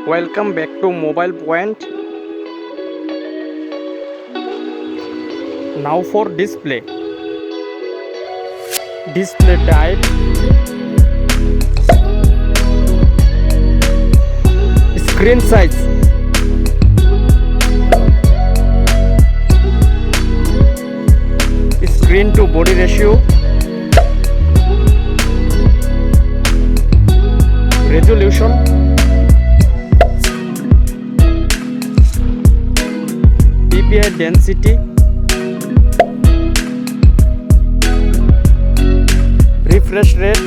Welcome back to Mobile Point. Now for display. Display type. Screen size. Screen to body ratio. Resolution. PPI density. Refresh rate.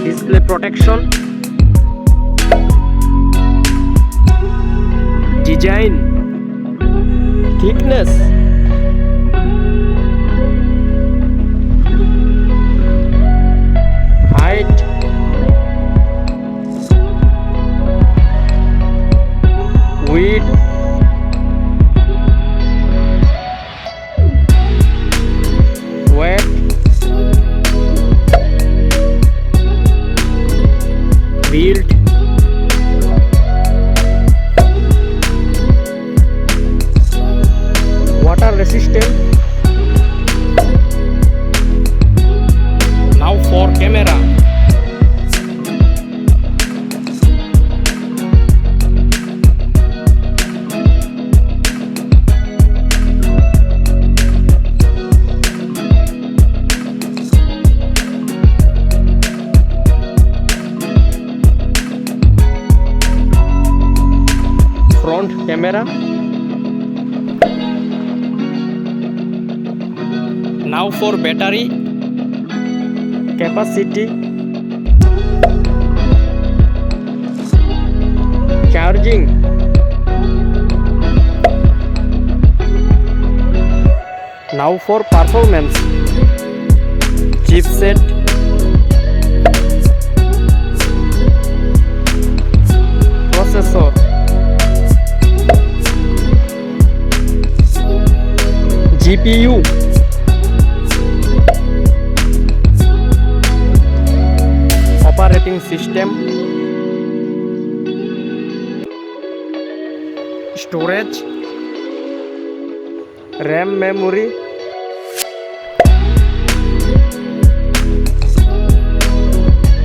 Display protection. Design. Thickness. Height. Width. Weight. Build. Water resistant. Now for camera. Front camera. Now for battery capacity, charging, now for performance, chipset, processor, GPU, operating system, storage, RAM memory,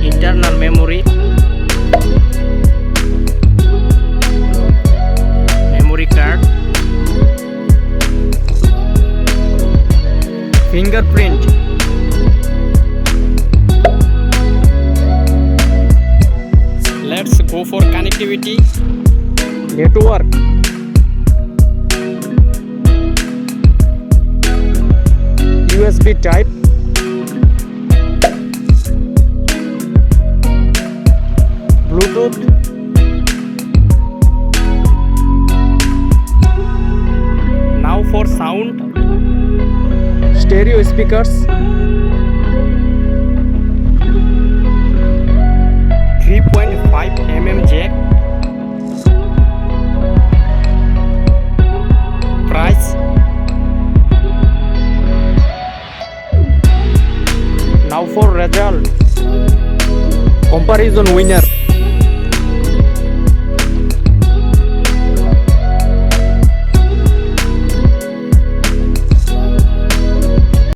internal memory, memory card, fingerprint. Let's go for connectivity. Network. USB type. Bluetooth. Now for sound. Stereo speakers. 3.5 mm jack. Price. Now for result. Comparison winner.